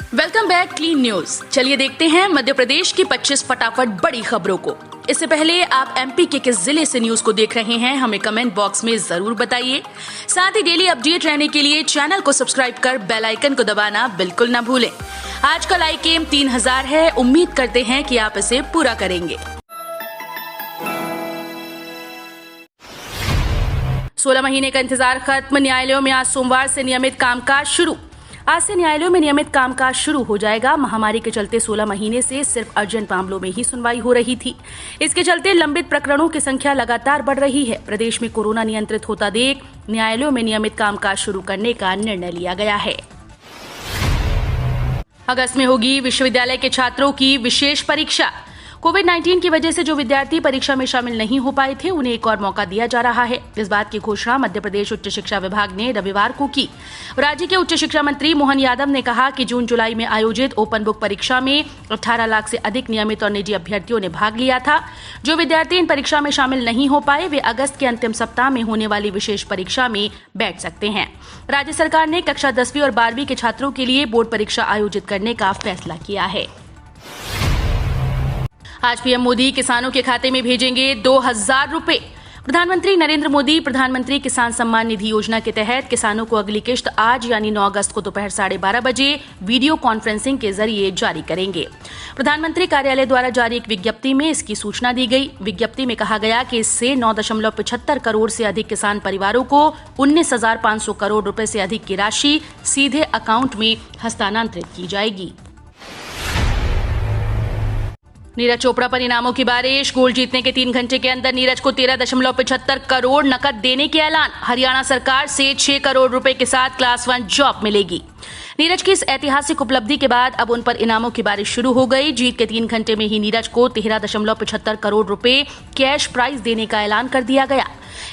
Welcome back clean news. चलिए देखते हैं मध्य प्रदेश की 25 फटाफट बड़ी खबरों को। इससे पहले आप एमपी के किस जिले से न्यूज को देख रहे हैं हमें कमेंट बॉक्स में जरूर बताइए। साथ ही डेली अपडेट रहने के लिए चैनल को सब्सक्राइब कर बेल आइकन को दबाना बिल्कुल न भूलें। आज का लाइक एम 3000 है, उम्मीद करते हैं कि आप इसे पूरा करेंगे। 16 महीने का इंतजार खत्म, न्यायालयों में आज सोमवार से नियमित कामकाज शुरू। आज से न्यायालयों में नियमित कामकाज शुरू हो जाएगा। महामारी के चलते 16 महीने से सिर्फ अर्जेंट मामलों में ही सुनवाई हो रही थी। इसके चलते लंबित प्रकरणों की संख्या लगातार बढ़ रही है। प्रदेश में कोरोना नियंत्रित होता देख न्यायालयों में नियमित कामकाज शुरू करने का निर्णय लिया गया है। अगस्त में होगी विश्वविद्यालय के छात्रों की विशेष परीक्षा। कोविड-19 की वजह से जो विद्यार्थी परीक्षा में शामिल नहीं हो पाए थे उन्हें एक और मौका दिया जा रहा है। इस बात की घोषणा मध्य प्रदेश उच्च शिक्षा विभाग ने रविवार को की। राज्य के उच्च शिक्षा मंत्री मोहन यादव ने कहा कि जून जुलाई में आयोजित ओपन बुक परीक्षा में 18 लाख से अधिक नियमित और निजी अभ्यर्थियों ने भाग लिया था। जो विद्यार्थी इन परीक्षा में शामिल नहीं हो पाए वे अगस्त के अंतिम सप्ताह में होने वाली विशेष परीक्षा में बैठ सकते हैं। राज्य सरकार ने कक्षा 10वीं और 12वीं के छात्रों के लिए बोर्ड परीक्षा आयोजित करने का फैसला किया है। आज पीएम मोदी किसानों के खाते में भेजेंगे 2000 रुपए। प्रधानमंत्री नरेंद्र मोदी प्रधानमंत्री किसान सम्मान निधि योजना के तहत किसानों को अगली किश्त आज यानी 9 अगस्त को दोपहर 12:30 बजे वीडियो कॉन्फ्रेंसिंग के जरिए जारी करेंगे। प्रधानमंत्री कार्यालय द्वारा जारी एक विज्ञप्ति में इसकी सूचना दी गई। विज्ञप्ति में कहा गया कि इससे 9.75 करोड़ से अधिक किसान परिवारों को 19,500 करोड़ रुपए से अधिक की राशि सीधे अकाउंट में हस्तांतरित की जाएगी। नीरज चोपड़ा पर इनामों की बारिश। गोल्ड जीतने के 3 घंटे के अंदर नीरज को 13.75 करोड़ नकद देने के ऐलान। हरियाणा सरकार से 6 करोड़ रुपए के साथ क्लास 1 जॉब मिलेगी। नीरज की इस ऐतिहासिक उपलब्धि के बाद अब उन पर इनामों की बारिश शुरू हो गई। जीत के 3 घंटे में ही नीरज को 13.75 करोड़ रुपए कैश प्राइज देने का ऐलान कर दिया गया।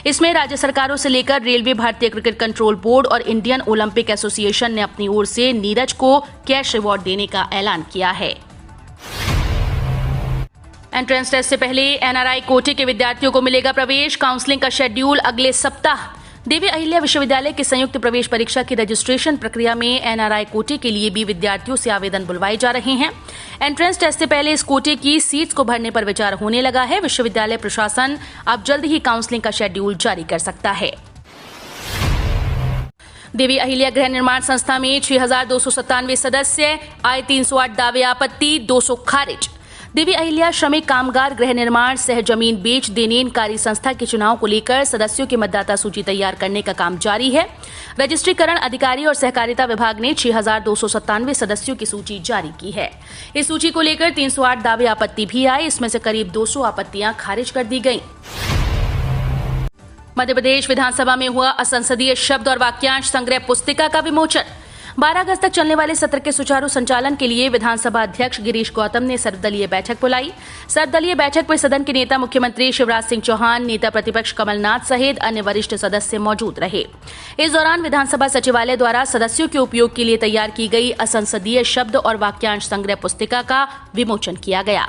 इसमें राज्य सरकारों से लेकर रेलवे, भारतीय क्रिकेट कंट्रोल बोर्ड और इंडियन ओलंपिक एसोसिएशन ने अपनी ओर से नीरज को कैश रिवॉर्ड देने का ऐलान किया है। एंट्रेंस टेस्ट से पहले एनआरआई कोटे के विद्यार्थियों को मिलेगा प्रवेश। काउंसलिंग का शेड्यूल अगले सप्ताह। देवी अहिल्या विश्वविद्यालय की संयुक्त प्रवेश परीक्षा की रजिस्ट्रेशन प्रक्रिया में एनआरआई कोटे के लिए भी विद्यार्थियों से आवेदन बुलवाए जा रहे हैं। एंट्रेंस टेस्ट से पहले इस कोटे की सीट्स को भरने पर विचार होने लगा है। विश्वविद्यालय प्रशासन अब जल्द ही काउंसलिंग का शेड्यूल जारी कर सकता है। देवी अहिल्या गृह निर्माण संस्था में 6,297 सदस्य, आए 308 दावे आपत्ति, 200 खारिज। देवी अहिल्या श्रमिक कामगार गृह निर्माण सह जमीन बेच देनेनकारी संस्था के चुनाव को लेकर सदस्यों की मतदाता सूची तैयार करने का काम जारी है। रजिस्ट्रीकरण अधिकारी और सहकारिता विभाग ने 6,297 सदस्यों की सूची जारी की है। इस सूची को लेकर 308 दावे आपत्ति भी आए। इसमें से करीब 200 आपत्तियां खारिज कर दी गयी। मध्य प्रदेश विधानसभा में हुआ असंसदीय शब्द और वाक्यांश संग्रह पुस्तिका का विमोचन। 12 अगस्त तक चलने वाले सत्र के सुचारू संचालन के लिए विधानसभा अध्यक्ष गिरीश गौतम ने सर्वदलीय बैठक बुलाई। सर्वदलीय बैठक में सदन के नेता मुख्यमंत्री शिवराज सिंह चौहान, नेता प्रतिपक्ष कमलनाथ सहित अन्य वरिष्ठ सदस्य मौजूद रहे। इस दौरान विधानसभा सचिवालय द्वारा सदस्यों के उपयोग के लिए तैयार की गई असंसदीय शब्द और वाक्यांश संग्रह पुस्तिका का विमोचन किया गया।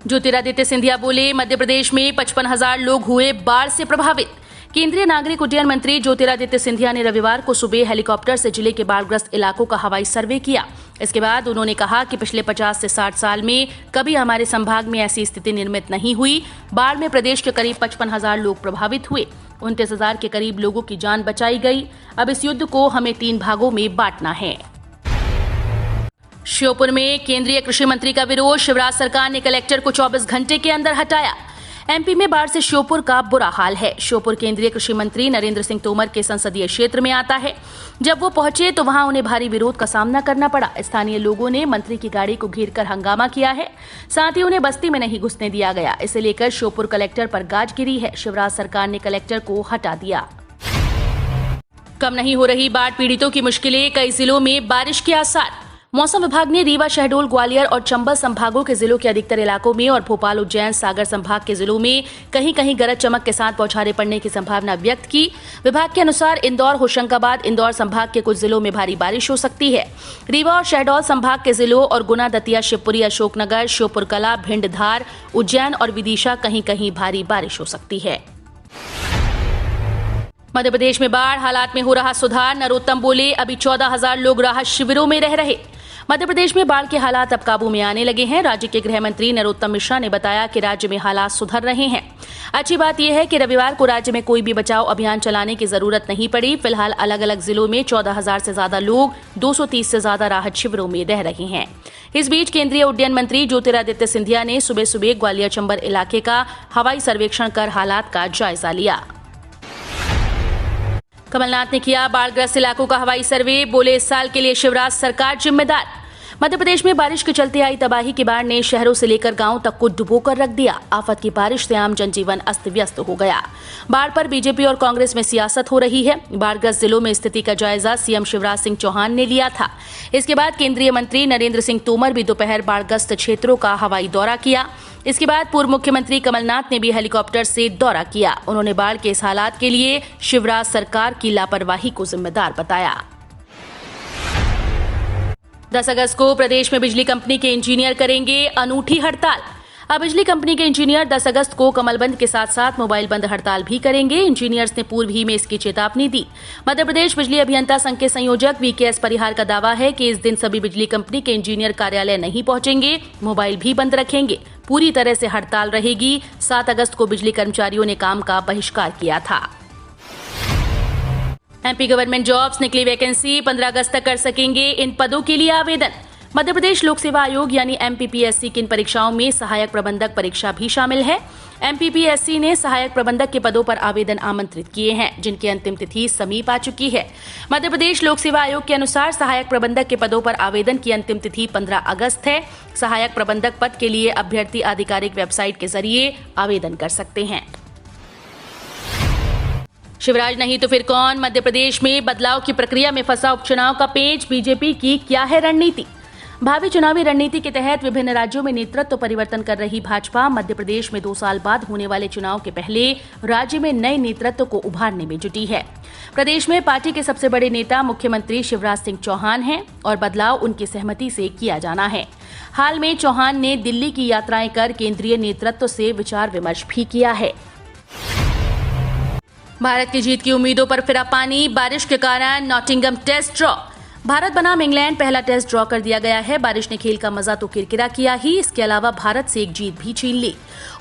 ज्योतिरादित्य सिंधिया बोले, मध्य प्रदेश में 55,000 लोग हुए बाढ़ से प्रभावित। केंद्रीय नागरिक उड्डयन मंत्री ज्योतिरादित्य सिंधिया ने रविवार को सुबह हेलीकॉप्टर से जिले के बाढ़ग्रस्त इलाकों का हवाई सर्वे किया। इसके बाद उन्होंने कहा कि पिछले 50 से 60 साल में कभी हमारे संभाग में ऐसी स्थिति निर्मित नहीं हुई। बाढ़ में प्रदेश के करीब 55,000 लोग प्रभावित हुए। 29,000 के करीब लोगों की जान बचाई गई। अब इस युद्ध को हमें 3 भागों में बांटना है। श्योपुर में केंद्रीय कृषि मंत्री का विरोध। शिवराज सरकार ने कलेक्टर को 24 घंटे के अंदर हटाया। एमपी में बाढ़ से श्योपुर का बुरा हाल है। श्योपुर केंद्रीय कृषि मंत्री नरेंद्र सिंह तोमर के संसदीय क्षेत्र में आता है। जब वो पहुंचे तो वहां उन्हें भारी विरोध का सामना करना पड़ा। स्थानीय लोगों ने मंत्री की गाड़ी को घेरकर हंगामा किया है। साथ ही उन्हें बस्ती में नहीं घुसने दिया गया। इसे लेकर श्योपुर कलेक्टर पर गाज गिरी है। शिवराज सरकार ने कलेक्टर को हटा दिया। कम नहीं हो रही बाढ़ पीड़ितों की मुश्किलें, कई जिलों में बारिश के आसार। मौसम विभाग ने रीवा, शहडोल, ग्वालियर और चंबल संभागों के जिलों के अधिकतर इलाकों में और भोपाल, उज्जैन, सागर संभाग के जिलों में कहीं कहीं गरज चमक के साथ बौछारें पड़ने की संभावना व्यक्त की। विभाग के अनुसार इंदौर, होशंगाबाद, इंदौर संभाग के कुछ जिलों में भारी बारिश हो सकती है। रीवा और शहडोल संभाग के जिलों और गुना, दतिया, शिवपुरी, अशोकनगर, श्योपुर कला, भिंड, धार, उज्जैन और विदिशा कहीं कहीं भारी बारिश हो सकती है। मध्य प्रदेश में बाढ़ हालात में हो रहा सुधार, नरोत्तम बोले अभी 14,000 लोग राहत शिविरों में रह रहे। मध्य प्रदेश में बाढ़ के हालात अब काबू में आने लगे हैं। राज्य के गृह मंत्री नरोत्तम मिश्रा ने बताया कि राज्य में हालात सुधर रहे हैं। अच्छी बात यह है कि रविवार को राज्य में कोई भी बचाव अभियान चलाने की जरूरत नहीं पड़ी। फिलहाल अलग अलग जिलों में 14,000 से ज्यादा लोग 230 से ज्यादा राहत शिविरों में रह रहे हैं। इस बीच केंद्रीय उड्डयन मंत्री ज्योतिरादित्य सिंधिया ने सुबह सुबह ग्वालियर चंबल इलाके का हवाई सर्वेक्षण कर हालात का जायजा लिया। कमलनाथ ने किया बाढ़ग्रस्त इलाकों का हवाई सर्वे, बोले इस साल के लिए शिवराज सरकार जिम्मेदार। मध्य प्रदेश में बारिश के चलते आई तबाही की बाढ़ ने शहरों से लेकर गांवों तक को डुबोकर रख दिया। आफत की बारिश से आम जनजीवन अस्त व्यस्त हो गया। बाढ़ पर बीजेपी और कांग्रेस में सियासत हो रही है। बाढ़ग्रस्त जिलों में स्थिति का जायजा सीएम शिवराज सिंह चौहान ने लिया था। इसके बाद केंद्रीय मंत्री नरेंद्र सिंह तोमर भी दोपहर बाढ़ग्रस्त क्षेत्रों का हवाई दौरा किया। इसके बाद पूर्व मुख्यमंत्री कमलनाथ ने भी हेलीकॉप्टर से दौरा किया। उन्होंने बाढ़ के इस हालात के लिए शिवराज सरकार की लापरवाही को जिम्मेदार बताया। 10 अगस्त को प्रदेश में बिजली कंपनी के इंजीनियर करेंगे अनूठी हड़ताल। अब बिजली कंपनी के इंजीनियर 10 अगस्त को कमल बंद के साथ साथ मोबाइल बंद हड़ताल भी करेंगे। इंजीनियर्स ने पूर्व ही में इसकी चेतावनी दी। मध्य प्रदेश बिजली अभियंता संघ के संयोजक वीकेएस परिहार का दावा है कि इस दिन सभी बिजली कंपनी के इंजीनियर कार्यालय नहीं पहुंचेंगे, मोबाइल भी बंद रखेंगे। पूरी तरह से हड़ताल रहेगी। 7 अगस्त को बिजली कर्मचारियों ने काम का बहिष्कार किया था। एमपी गवर्नमेंट जॉब्स निकली वैकेंसी, 15 अगस्त तक कर सकेंगे इन पदों के लिए आवेदन। मध्य प्रदेश लोक सेवा आयोग यानी एमपीपीएससी की इन परीक्षाओं में सहायक प्रबंधक परीक्षा भी शामिल है। एमपीपीएससी ने सहायक प्रबंधक के पदों पर आवेदन आमंत्रित किए हैं, जिनकी अंतिम तिथि समीप आ चुकी है। मध्य प्रदेश लोक सेवा आयोग के अनुसार सहायक प्रबंधक के पदों पर आवेदन की अंतिम तिथि 15 अगस्त है। सहायक प्रबंधक पद के लिए अभ्यर्थी आधिकारिक वेबसाइट के जरिए आवेदन कर सकते हैं। शिवराज नहीं तो फिर कौन? मध्य प्रदेश में बदलाव की प्रक्रिया में फंसा उपचुनाव का पेच, बीजेपी की क्या है रणनीति? भावी चुनावी रणनीति के तहत विभिन्न राज्यों में नेतृत्व परिवर्तन कर रही भाजपा मध्य प्रदेश में 2 साल बाद होने वाले चुनाव के पहले राज्य में नए नेतृत्व को उभारने में जुटी है। प्रदेश में पार्टी के सबसे बड़े नेता मुख्यमंत्री शिवराज सिंह चौहान हैं और बदलाव उनकी सहमति से किया जाना है। हाल में चौहान ने दिल्ली की यात्राएं कर केंद्रीय नेतृत्व से विचार विमर्श भी किया है। भारत की जीत की उम्मीदों पर फिरा पानी, बारिश के कारण नॉटिंघम टेस्ट ड्रॉ। भारत बनाम इंग्लैंड पहला टेस्ट ड्रॉ कर दिया गया है। बारिश ने खेल का मजा तो किरकिरा किया ही, इसके अलावा भारत से एक जीत भी छीन ली।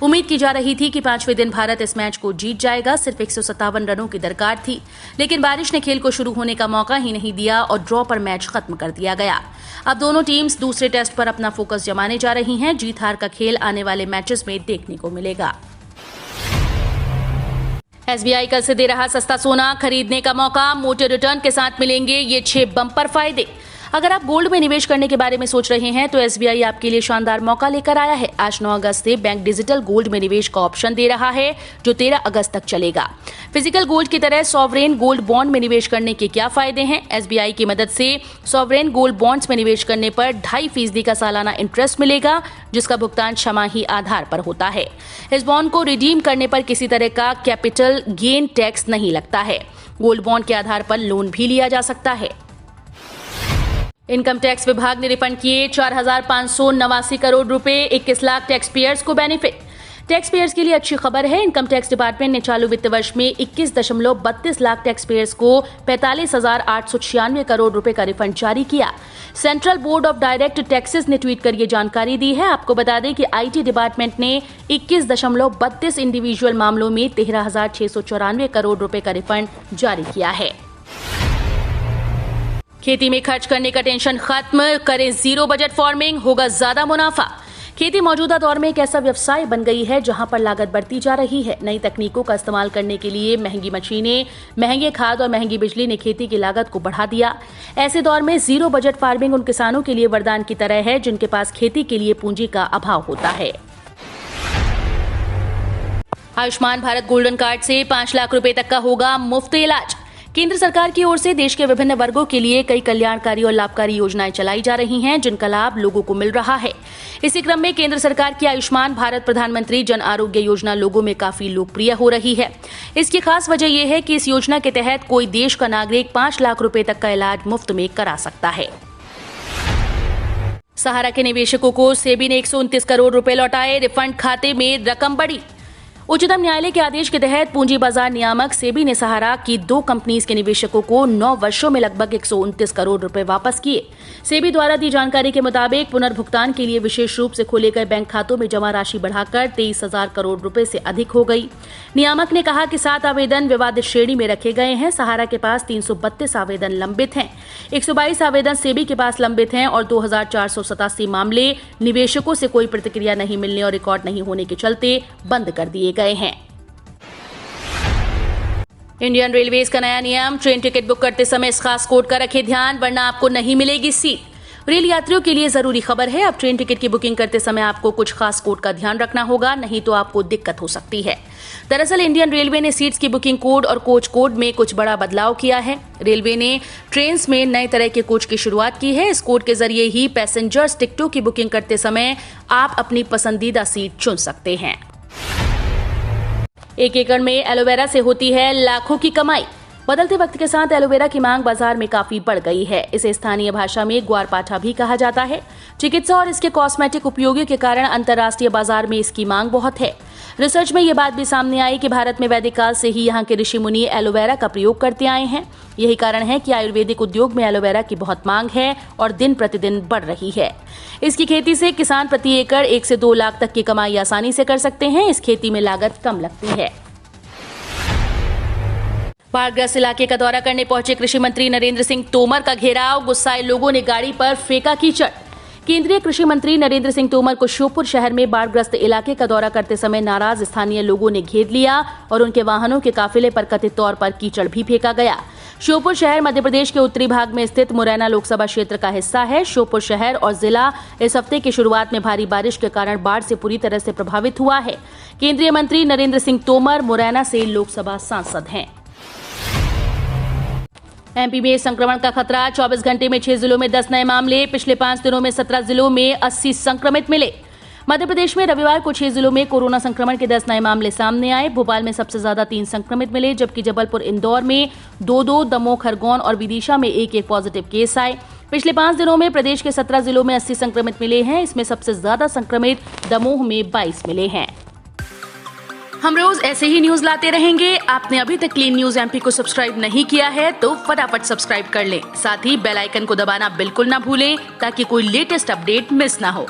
उम्मीद की जा रही थी कि 5वें दिन भारत इस मैच को जीत जाएगा। सिर्फ 157 रनों की दरकार थी, लेकिन बारिश ने खेल को शुरू होने का मौका ही नहीं दिया और ड्रॉ पर मैच खत्म कर दिया गया। अब दोनों टीम्स दूसरे टेस्ट पर अपना फोकस जमाने जा रही हैं। जीत हार का खेल आने वाले मैचेस में देखने को मिलेगा। एसबीआई कल से दे रहा सस्ता सोना खरीदने का मौका, मोटे रिटर्न के साथ मिलेंगे ये 6 बम्पर फायदे। अगर आप गोल्ड में निवेश करने के बारे में सोच रहे हैं तो एसबीआई आपके लिए शानदार मौका लेकर आया है। आज 9 अगस्त से बैंक डिजिटल गोल्ड में निवेश का ऑप्शन दे रहा है, जो 13 अगस्त तक चलेगा। फिजिकल गोल्ड की तरह सॉवरेन गोल्ड बॉन्ड में निवेश करने के क्या फायदे हैं? एसबीआई की मदद से सॉवरेन गोल्ड बॉन्ड्स में निवेश करने पर 2.5% का सालाना इंटरेस्ट मिलेगा, जिसका भुगतान छमाही आधार पर होता है। इस बॉन्ड को रिडीम करने पर किसी तरह का कैपिटल गेन टैक्स नहीं लगता है। गोल्ड बॉन्ड के आधार पर लोन भी लिया जा सकता है। इनकम टैक्स विभाग ने रिफंड किए 4,589 करोड़ रुपए, 21 लाख टैक्स पेयर्स को बेनिफिट। टैक्स पेयर्स के लिए अच्छी खबर है। इनकम टैक्स डिपार्टमेंट ने चालू वित्त वर्ष में 21.32 लाख टैक्स पेयर्स को 45,896 करोड़ रुपए का रिफंड जारी किया। Central board of direct taxes ने ट्वीट कर ये जानकारी दी है। आपको बता दें कि आईटी डिपार्टमेंट ने 21.32 इंडिविजुअल मामलों में 13,694 करोड़ रुपए का रिफंड जारी किया है। खेती में खर्च करने का टेंशन खत्म, करें जीरो बजट फार्मिंग, होगा ज्यादा मुनाफा। खेती मौजूदा दौर में एक ऐसा व्यवसाय बन गई है जहां पर लागत बढ़ती जा रही है। नई तकनीकों का इस्तेमाल करने के लिए महंगी मशीनें, महंगे खाद और महंगी बिजली ने खेती की लागत को बढ़ा दिया। ऐसे दौर में जीरो बजट फार्मिंग उन किसानों के लिए वरदान की तरह है जिनके पास खेती के लिए पूंजी का अभाव होता है। आयुष्मान भारत गोल्डन कार्ड से 5 लाख रुपए तक का होगा मुफ्त इलाज। केंद्र सरकार की ओर से देश के विभिन्न वर्गों के लिए कई कल्याणकारी और लाभकारी योजनाएं चलाई जा रही हैं, जिनका लाभ लोगों को मिल रहा है। इसी क्रम में केंद्र सरकार की आयुष्मान भारत प्रधानमंत्री जन आरोग्य योजना लोगों में काफी लोकप्रिय हो रही है। इसकी खास वजह यह है कि इस योजना के तहत कोई देश का नागरिक 5 लाख रुपए तक का इलाज मुफ्त में करा सकता है। सहारा के निवेशकों को सेबी ने 129 करोड़ रुपए लौटाए, रिफंड खाते में रकम बढ़ी। उच्चतम न्यायालय के आदेश के तहत पूंजी बाजार नियामक सेबी ने सहारा की 2 कंपनीज के निवेशकों को 9 वर्षों में लगभग 129 करोड़ रुपए वापस किए। सेबी द्वारा दी जानकारी के मुताबिक पुनर्भुगतान के लिए विशेष रूप से खोले गए बैंक खातों में जमा राशि बढ़ाकर 23,000 करोड़ रुपए से अधिक हो गई। नियामक ने कहा कि 7 आवेदन विवादित श्रेणी में रखे गए हैं। सहारा के पास 332 आवेदन लंबित हैं, 122 आवेदन सेबी के पास लंबित हैं और 2487 मामले निवेशकों से कोई प्रतिक्रिया नहीं मिलने और रिकॉर्ड नहीं होने के चलते बंद कर दिए गए हैं। इंडियन रेलवेज का नया नियम, ट्रेन टिकट बुक करते समय इस खास कोड का रखें ध्यान, वरना आपको नहीं मिलेगी सीट। रेल यात्रियों के लिए जरूरी खबर है। अब ट्रेन टिकट की बुकिंग करते समय आपको कुछ खास कोड का ध्यान रखना होगा, नहीं तो आपको दिक्कत हो सकती है। दरअसल इंडियन रेलवे ने सीट्स की बुकिंग कोड और कोच कोड में कुछ बड़ा बदलाव किया है। रेलवे ने ट्रेन्स में नए तरह के कोच की शुरुआत की है। इस कोड के जरिए ही पैसेंजर्स टिकटों की बुकिंग करते समय आप अपनी पसंदीदा सीट चुन सकते हैं। 1 एकड़ में एलोवेरा से होती है लाखों की कमाई। बदलते वक्त के साथ एलोवेरा की मांग बाजार में काफी बढ़ गई है। इसे स्थानीय भाषा में ग्वारपाठा भी कहा जाता है। चिकित्सा और इसके कॉस्मेटिक उपयोगों के कारण अंतर्राष्ट्रीय बाजार में इसकी मांग बहुत है। रिसर्च में ये बात भी सामने आई कि भारत में वैदिक काल से ही यहाँ के ऋषि मुनि एलोवेरा का प्रयोग करते आए हैं। यही कारण है कि आयुर्वेदिक उद्योग में एलोवेरा की बहुत मांग है और दिन प्रतिदिन बढ़ रही है। इसकी खेती से किसान प्रति एकड़ 1 से 2 लाख तक की कमाई आसानी से कर सकते हैं। इस खेती में लागत कम लगती है। बाढ़ग्रस्त इलाके का दौरा करने पहुंचे कृषि मंत्री नरेंद्र सिंह तोमर का घेराव, गुस्साए लोगों ने गाड़ी पर फेंका कीचड़। केंद्रीय कृषि मंत्री नरेंद्र सिंह तोमर को श्योपुर शहर में बाढ़ग्रस्त इलाके का दौरा करते समय नाराज स्थानीय लोगों ने घेर लिया और उनके वाहनों के काफिले पर कथित तौर पर कीचड़ भी फेंका गया। श्योपुर शहर मध्य प्रदेश के उत्तरी भाग में स्थित मुरैना लोकसभा क्षेत्र का हिस्सा है। श्योपुर शहर और जिला इस हफ्ते की शुरुआत में भारी बारिश के कारण बाढ़ से पूरी तरह से प्रभावित हुआ है। केंद्रीय मंत्री नरेंद्र सिंह तोमर मुरैना से लोकसभा सांसद हैं। एमपी में संक्रमण का खतरा, 24 घंटे में 6 जिलों में 10 नए मामले। पिछले 5 दिनों में 17 जिलों में 80 संक्रमित मिले। मध्य प्रदेश में रविवार को 6 जिलों में कोरोना संक्रमण के 10 नए मामले सामने आए। भोपाल में सबसे ज्यादा 3 संक्रमित मिले, जबकि जबलपुर, इंदौर में 2-2, दमोह, खरगोन और विदिशा में 1-1 पॉजिटिव केस आए। पिछले 5 दिनों में प्रदेश के 17 जिलों में 80 संक्रमित मिले हैं। इसमें सबसे ज्यादा संक्रमित दमोह में 22 मिले हैं। हम रोज ऐसे ही न्यूज लाते रहेंगे। आपने अभी तक क्लीन न्यूज एमपी को सब्सक्राइब नहीं किया है तो फटाफट सब्सक्राइब कर लें। साथ ही बेल आइकन को दबाना बिल्कुल ना भूलें ताकि कोई लेटेस्ट अपडेट मिस ना हो।